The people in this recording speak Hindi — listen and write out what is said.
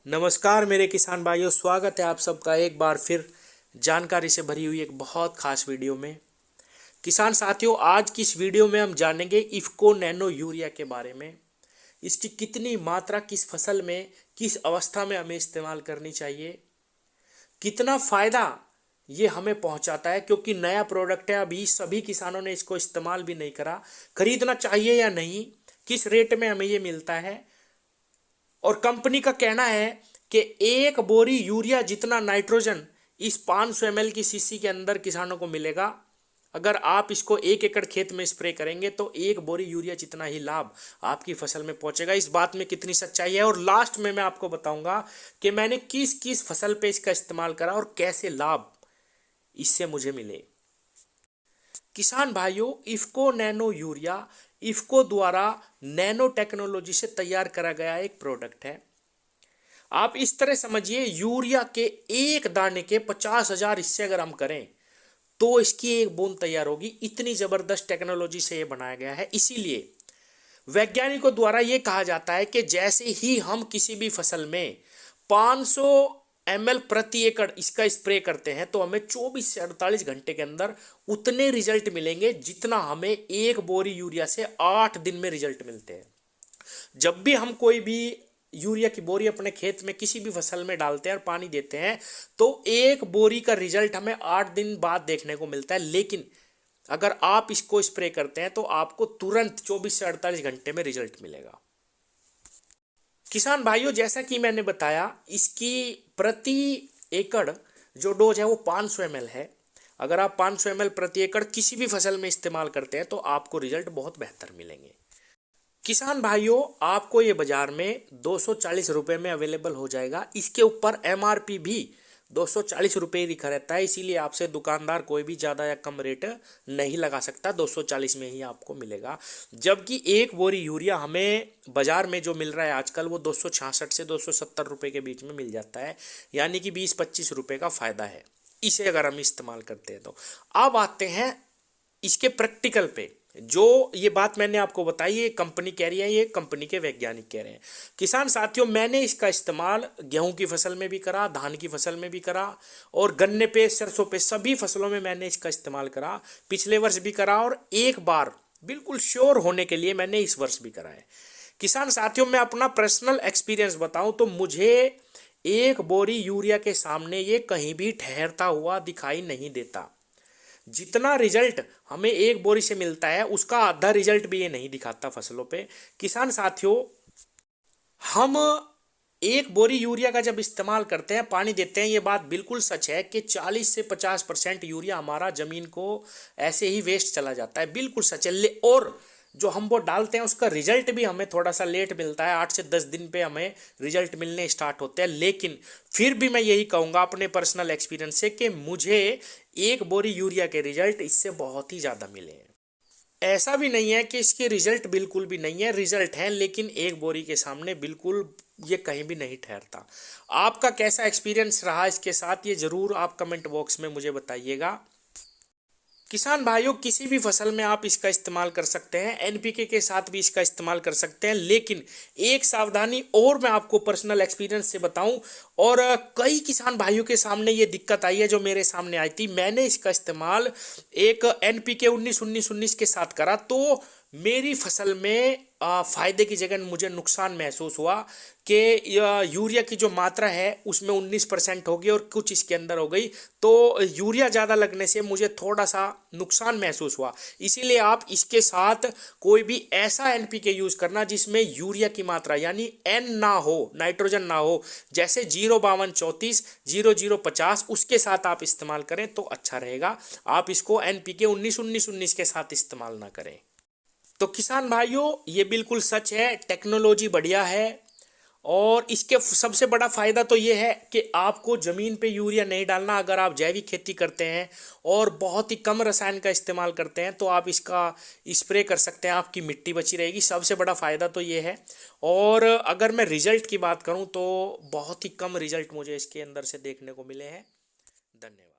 नमस्कार मेरे किसान भाइयों, स्वागत है आप सबका एक बार फिर जानकारी से भरी हुई एक बहुत खास वीडियो में। किसान साथियों, आज की इस वीडियो में हम जानेंगे इफ़को नैनो यूरिया के बारे में। इसकी कितनी मात्रा किस फसल में किस अवस्था में हमें इस्तेमाल करनी चाहिए, कितना फ़ायदा ये हमें पहुंचाता है, क्योंकि नया प्रोडक्ट है, अभी सभी किसानों ने इसको इस्तेमाल भी नहीं करा। खरीदना चाहिए या नहीं, किस रेट में हमें ये मिलता है, और कंपनी का कहना है कि एक बोरी यूरिया जितना नाइट्रोजन इस 500 ml की शीशी के अंदर किसानों को मिलेगा। अगर आप इसको 1 एकड़ खेत में स्प्रे करेंगे तो एक बोरी यूरिया जितना ही लाभ आपकी फसल में पहुंचेगा। इस बात में कितनी सच्चाई है, और लास्ट में मैं आपको बताऊंगा कि मैंने किस किस फसल पे इसका इस्तेमाल करा और कैसे लाभ इससे मुझे मिले। किसान भाइयों, इफ़को नैनो यूरिया इफ़को द्वारा नैनो टेक्नोलॉजी से तैयार करा गया एक प्रोडक्ट है। आप इस तरह समझिए, यूरिया के एक दाने के 50,000 हिस्से अगर हम करें तो इसकी एक बूंद तैयार होगी। इतनी जबरदस्त टेक्नोलॉजी से यह बनाया गया है। इसीलिए वैज्ञानिकों द्वारा यह कहा जाता है कि जैसे ही हम किसी भी फसल में 500 ml प्रति एकड़ इसका स्प्रे करते हैं तो हमें 24 से 48 घंटे के अंदर उतने रिजल्ट मिलेंगे जितना हमें एक बोरी यूरिया से 8 दिन में रिजल्ट मिलते हैं। जब भी हम कोई भी यूरिया की बोरी अपने खेत में किसी भी फसल में डालते हैं और पानी देते हैं तो एक बोरी का रिजल्ट हमें 8 दिन बाद देखने को मिलता है। लेकिन अगर आप इसको स्प्रे करते हैं तो आपको तुरंत 24 से 48 घंटे में रिजल्ट मिलेगा। किसान भाइयों, जैसा कि मैंने बताया, इसकी प्रति एकड़ जो डोज है वो 500 ml है। अगर आप 500 ml प्रति एकड़ किसी भी फसल में इस्तेमाल करते हैं तो आपको रिजल्ट बहुत बेहतर मिलेंगे। किसान भाइयों, आपको ये बाजार में 240 रुपये में अवेलेबल हो जाएगा। इसके ऊपर MRP भी 240 रुपये ही लिखा रहता है, इसीलिए आपसे दुकानदार कोई भी ज़्यादा या कम रेट नहीं लगा सकता। 240 में ही आपको मिलेगा। जबकि एक बोरी यूरिया हमें बाजार में जो मिल रहा है आजकल वो 266 से 270 रुपये के बीच में मिल जाता है, यानी कि 20-25 रुपये का फ़ायदा है इसे अगर हम इस्तेमाल करते हैं तो। अब आते हैं इसके प्रैक्टिकल पे। जो ये बात मैंने आपको बताई, ये कंपनी कह रही है, ये कंपनी के वैज्ञानिक कह रहे हैं। किसान साथियों, मैंने इसका इस्तेमाल गेहूं की फसल में भी करा, धान की फसल में भी करा, और गन्ने पे, सरसों पे, सभी फसलों में मैंने इसका इस्तेमाल करा। पिछले वर्ष भी करा, और एक बार बिल्कुल श्योर होने के लिए मैंने इस वर्ष भी करा है। किसान साथियों, मैं अपना पर्सनल एक्सपीरियंस बताऊं तो मुझे एक बोरी यूरिया के सामने ये कहीं भी ठहरता हुआ दिखाई नहीं देता। जितना रिजल्ट हमें एक बोरी से मिलता है उसका आधा रिजल्ट भी ये नहीं दिखाता फसलों पे। किसान साथियों, हम एक बोरी यूरिया का जब इस्तेमाल करते हैं, पानी देते हैं, ये बात बिल्कुल सच है कि 40 से 50% यूरिया हमारा जमीन को ऐसे ही वेस्ट चला जाता है, बिल्कुल सच है। और जो हम वो डालते हैं उसका रिजल्ट भी हमें थोड़ा सा लेट मिलता है, 8 से 10 दिन पे हमें रिजल्ट मिलने स्टार्ट होते हैं। लेकिन फिर भी मैं यही कहूँगा अपने पर्सनल एक्सपीरियंस से कि मुझे एक बोरी यूरिया के रिजल्ट इससे बहुत ही ज़्यादा मिले हैं। ऐसा भी नहीं है कि इसके रिजल्ट बिल्कुल भी नहीं है, रिजल्ट है, लेकिन एक बोरी के सामने बिल्कुल ये कहीं भी नहीं ठहरता। आपका कैसा एक्सपीरियंस रहा इसके साथ, ये ज़रूर आप कमेंट बॉक्स में मुझे बताइएगा। किसान भाइयों, किसी भी फसल में आप इसका इस्तेमाल कर सकते हैं, NPK के साथ भी इसका इस्तेमाल कर सकते हैं। लेकिन एक सावधानी और मैं आपको पर्सनल एक्सपीरियंस से बताऊं, और कई किसान भाइयों के सामने ये दिक्कत आई है जो मेरे सामने आई थी। मैंने इसका इस्तेमाल एक NPK 19-19-19 के साथ करा तो मेरी फसल में फायदे की जगह मुझे नुकसान महसूस हुआ कि यूरिया की जो मात्रा है उसमें 19% होगी और कुछ इसके अंदर हो गई, तो यूरिया ज़्यादा लगने से मुझे थोड़ा सा नुकसान महसूस हुआ। इसीलिए आप इसके साथ कोई भी ऐसा NPK यूज़ करना जिसमें यूरिया की मात्रा यानी N ना हो, नाइट्रोजन ना हो, जैसे 05234, 0050, उसके साथ आप इस्तेमाल करें तो अच्छा रहेगा। आप इसको NPK 19-19-19 के साथ इस्तेमाल ना करें। तो किसान भाइयों, ये बिल्कुल सच है, टेक्नोलॉजी बढ़िया है, और इसके सबसे बड़ा फायदा तो ये है कि आपको ज़मीन पे यूरिया नहीं डालना। अगर आप जैविक खेती करते हैं और बहुत ही कम रसायन का इस्तेमाल करते हैं तो आप इसका स्प्रे कर सकते हैं, आपकी मिट्टी बची रहेगी। सबसे बड़ा फ़ायदा तो ये है। और अगर मैं रिजल्ट की बात करूँ तो बहुत ही कम रिजल्ट मुझे इसके अंदर से देखने को मिले हैं। धन्यवाद।